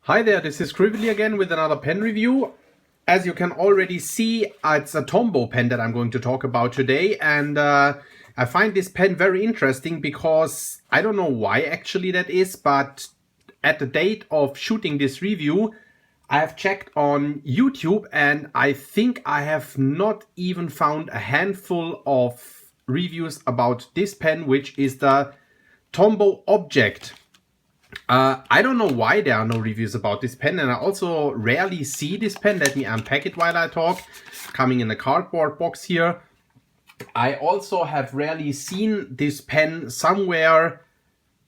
Hi there, this is Scribbly again with another pen review. As you can already see, it's a Tombow pen that I'm going to talk about today, and I find this pen very interesting because I don't know why actually that is, but at the date of shooting this review, I have checked on YouTube and I think I have not even found a handful of reviews about this pen, which is the Tombow Object. I don't know why there are no reviews about this pen, and I also rarely see this pen. Let me unpack it while I talk. Coming in a cardboard box here. I also have rarely seen this pen somewhere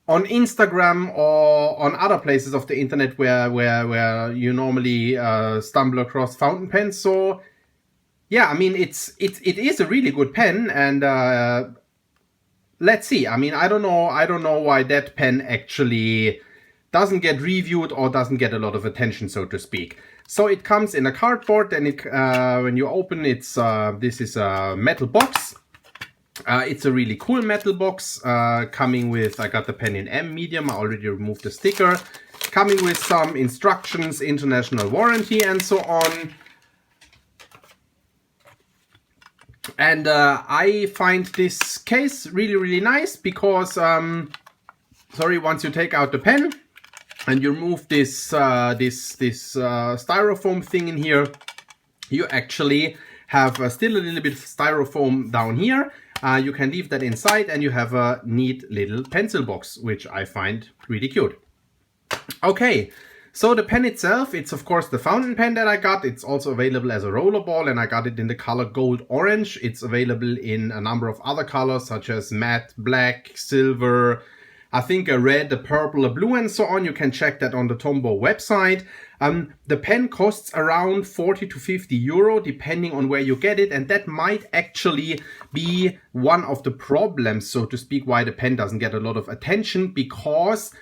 on Instagram or on other places of the internet where you normally stumble across fountain pens. So yeah, I mean it is a really good pen, and let's see. I mean, I don't know why that pen actually doesn't get reviewed or doesn't get a lot of attention, so to speak. So it comes in a cardboard, and when you open it, this is a metal box. It's a really cool metal box, coming with, I got the pen in M medium, I already removed the sticker, coming with some instructions, international warranty, and so on. And I find this case really nice because, once you take out the pen and you remove this styrofoam thing in here, you actually have still a little bit of styrofoam down here. You can leave that inside and you have a neat little pencil box, which I find really cute. Okay. So the pen itself, it's of course the fountain pen that I got. It's also available as a rollerball, and I got it in the color gold orange. It's available in a number of other colors such as matte, black, silver, I think a red, a purple, a blue, and so on. You can check that on the Tombow website. The pen costs around 40 to 50 euro, depending on where you get it. And that might actually be one of the problems, so to speak, why the pen doesn't get a lot of attention, because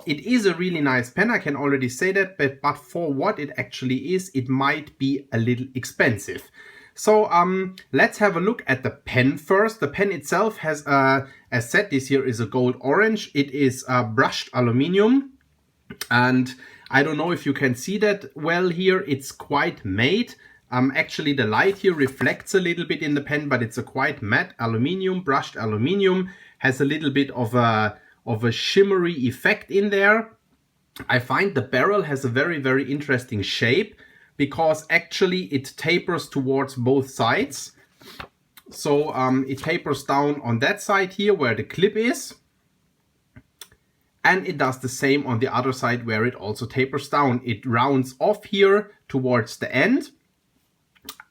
it is a really nice pen, I can already say that, but for what it actually is, it might be a little expensive. So let's have a look at the pen first. The pen itself has, as said, this here is a gold orange. It is brushed aluminum, and I don't know if you can see that well here. It's quite matte. Actually, the light here reflects a little bit in the pen, but it's a quite matte aluminum, brushed aluminum. Has a little bit of a shimmery effect in there. I find the barrel has a very interesting shape, because actually it tapers towards both sides. So it tapers down on that side here where the clip is. And it does the same on the other side where it also tapers down. It rounds off here towards the end.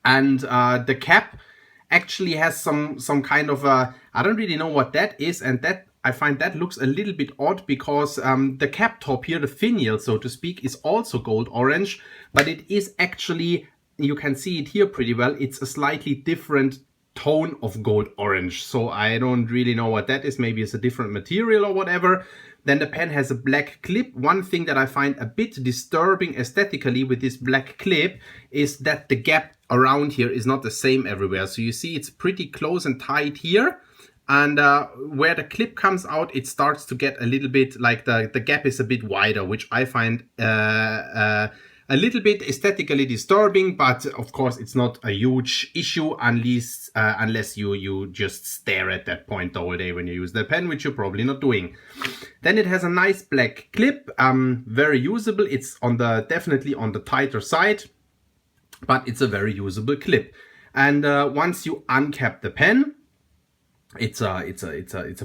And the cap actually has some kind of a, I don't really know what that is. And that I find that looks a little bit odd, because the cap top here, the finial, so to speak, is also gold orange. But it is actually, you can see it here pretty well, it's a slightly different tone of gold orange. So I don't really know what that is. Maybe it's a different material or whatever. Then the pen has a black clip. One thing that I find a bit disturbing aesthetically with this black clip is that the gap around here is not the same everywhere. So you see it's pretty close and tight here. And where the clip comes out, it starts to get a little bit like the gap is a bit wider, which I find a little bit aesthetically disturbing, but of course it's not a huge issue unless you just stare at that point the whole day when you use the pen, which you're probably not doing. Then it has a nice black clip, very usable. It's definitely on the tighter side, but it's a very usable clip. And once you uncap the pen, it's a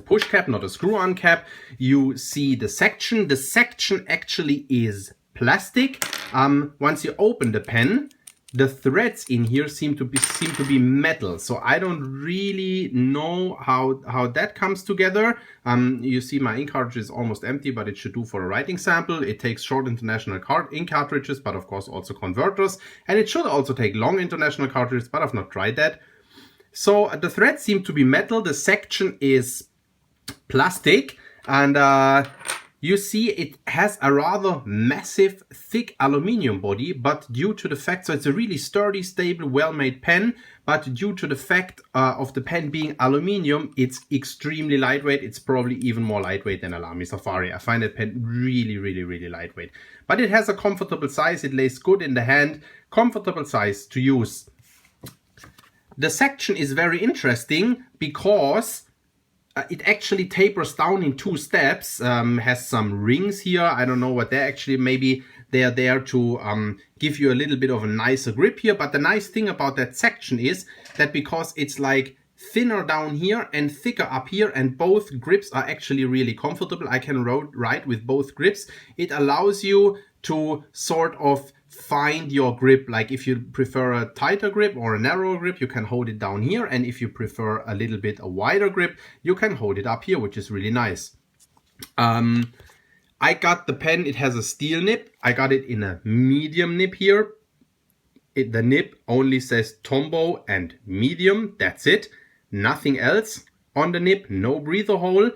push cap, not a screw-on cap. You see the section. The section actually is plastic. Once you open the pen, the threads in here seem to be metal. So I don't really know how that comes together. You see my ink cartridge is almost empty, but it should do for a writing sample. It takes short international ink cartridges, but of course also converters. And it should also take long international cartridges, but I've not tried that. So the threads seem to be metal. The section is plastic, and You see it has a rather massive, thick aluminium body, but due to the fact, so it's a really sturdy, stable, well-made pen, but due to the fact of the pen being aluminium, it's extremely lightweight. It's probably even more lightweight than a Lamy Safari. I find that pen really, really, really lightweight. But it has a comfortable size. It lays good in the hand. Comfortable size to use. The section is very interesting because it actually tapers down in 2 steps, has some rings here. I don't know what they're actually, maybe they're there to give you a little bit of a nicer grip here. But the nice thing about that section is that because it's like thinner down here and thicker up here, and both grips are actually really comfortable. I can write with both grips. It allows you to sort of find your grip. Like if you prefer a tighter grip or a narrower grip, you can hold it down here, and if you prefer a little bit a wider grip, you can hold it up here, which is really nice. I got the pen, it has a steel nib. I got it in a medium nib here. The nib only says Tombow and medium, that's it. Nothing else on the nib, no breather hole.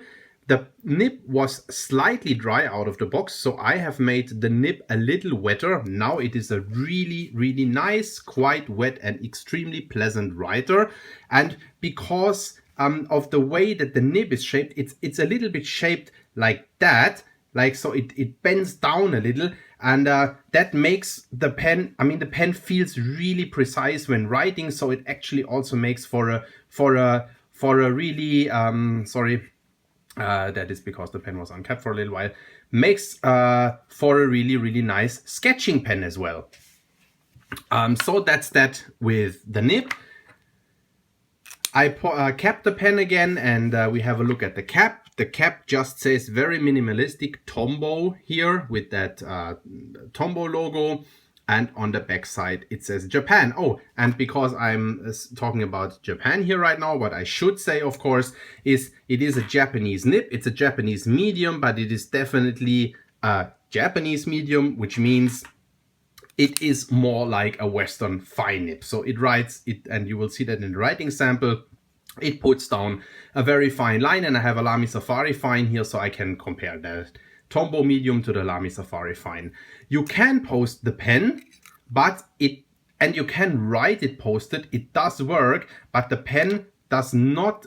The nib was slightly dry out of the box, so I have made the nib a little wetter. Now it is a really, really nice, quite wet and extremely pleasant writer. And because of the way that the nib is shaped, it's a little bit shaped like that. Like so it bends down a little, and that makes the pen, I mean the pen feels really precise when writing, so it actually also makes for a really that is because the pen was uncapped for a little while, makes for a really, really nice sketching pen as well. So that's that with the nib. I capped the pen again, and we have a look at the cap. The cap just says very minimalistic Tombow here with that Tombow logo. And on the back side it says Japan. Oh, and because I'm talking about Japan here right now, what I should say, of course, is it is a Japanese nib. It's a Japanese medium, but it is definitely a Japanese medium, which means it is more like a Western fine nib. So it writes it, and you will see that in the writing sample. It puts down a very fine line, and I have a Lamy Safari fine here, so I can compare the Tombow medium to the Lamy Safari fine. You can post the pen, but and you can write it posted. It does work, but the pen does not.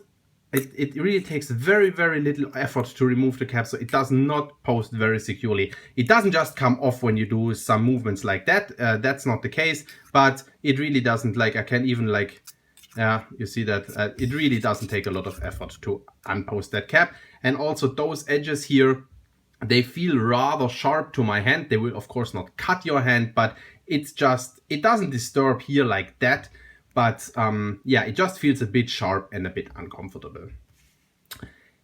It really takes very, very little effort to remove the cap, so it does not post very securely. It doesn't just come off when you do some movements like that. That's not the case, but it really doesn't. Like I can even like. Yeah, you see that it really doesn't take a lot of effort to unpost that cap. And also those edges here, they feel rather sharp to my hand. They will of course not cut your hand, but it's just, it doesn't disturb here like that. But yeah, it just feels a bit sharp and a bit uncomfortable.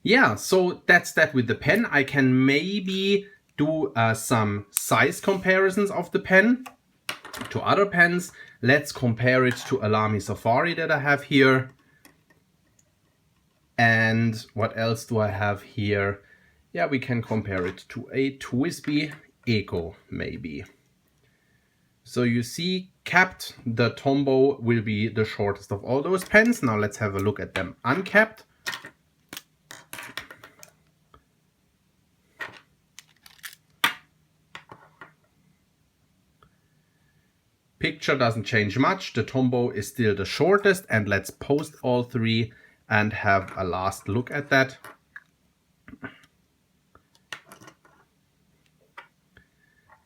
Yeah, so that's that with the pen. I can maybe do some size comparisons of the pen to other pens. Let's compare it to a Lamy Safari that I have here. And what else do I have here? Yeah, we can compare it to a TWSBI Eco maybe. So you see, capped, the Tombow will be the shortest of all those pens. Now let's have a look at them uncapped. Picture doesn't change much. The Tombow is still the shortest, and let's post all three and have a last look at that.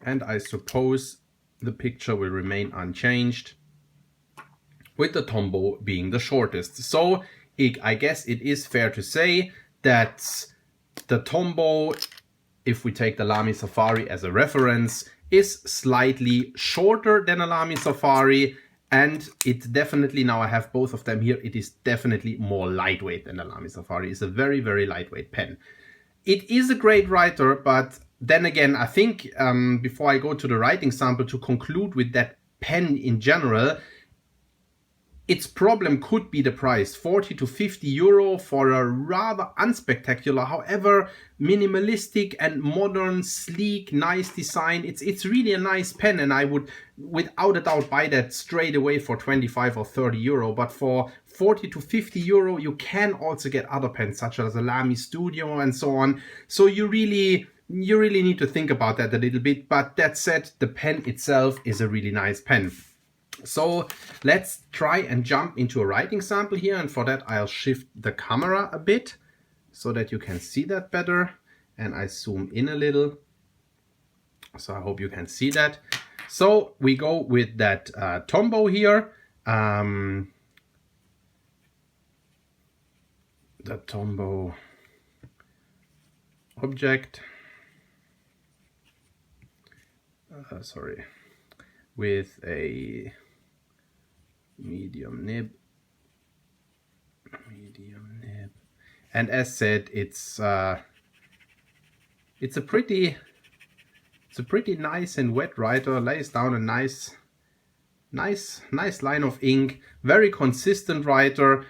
And I suppose the picture will remain unchanged, with the Tombow being the shortest. So I guess it is fair to say that the Tombow, if we take the Lamy Safari as a reference, is slightly shorter than a Lamy Safari, and it definitely, now I have both of them here, it is definitely more lightweight than the Lamy Safari. It's a very, very lightweight pen. It is a great writer, but then again, I think before I go to the writing sample, to conclude with that pen in general, its problem could be the price, 40 to 50 euro for a rather unspectacular, however minimalistic and modern, sleek, nice design. It's really a nice pen, and I would without a doubt buy that straight away for 25 or 30 euro. But for 40 to 50 euro, you can also get other pens such as a Lamy Studio and so on. So you really you really need to think about that a little bit. But that said, the pen itself is a really nice pen. So let's try and jump into a writing sample here, and for that I'll shift the camera a bit so that you can see that better, and I zoom in a little, so I hope you can see that. So we go with that Tombow here, the Tombow object, sorry, with a medium nib, and as said, it's a pretty nice and wet writer. Lays down a nice line of ink. Very consistent writer.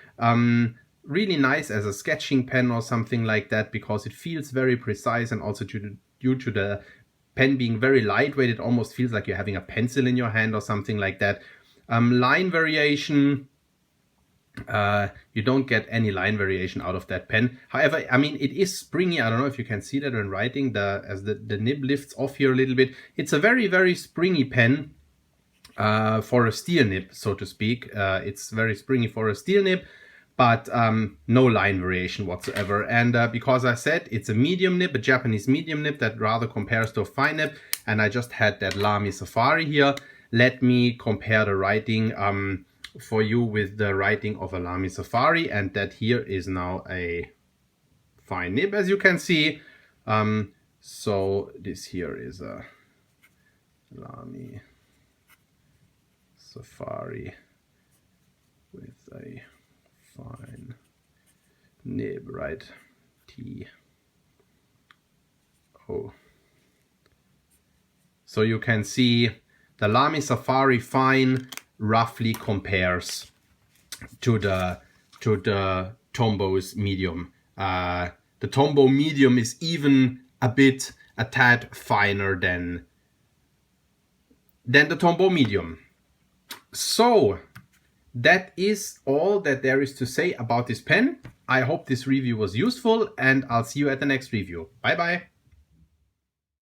Really nice as a sketching pen or something like that, because it feels very precise, and also due to the pen being very lightweight, it almost feels like you're having a pencil in your hand or something like that. Line variation, you don't get any line variation out of that pen. However, I mean, it is springy. I don't know if you can see that when writing, as the nib lifts off here a little bit. It's a very springy pen for a steel nib, so to speak. It's very springy for a steel nib, but no line variation whatsoever. And because I said it's a medium nib, a Japanese medium nib that rather compares to a fine nib, and I just had that Lamy Safari here, let me compare the writing for you with the writing of a Lamy Safari, and that here is now a fine nib, as you can see. So this here is a Lamy Safari with a fine nib, right? T-O. So you can see the Lamy Safari fine roughly compares to the Tombow's medium. The Tombow medium is even a tad finer than the Tombow medium. So that is all that there is to say about this pen. I hope this review was useful, and I'll see you at the next review. Bye bye.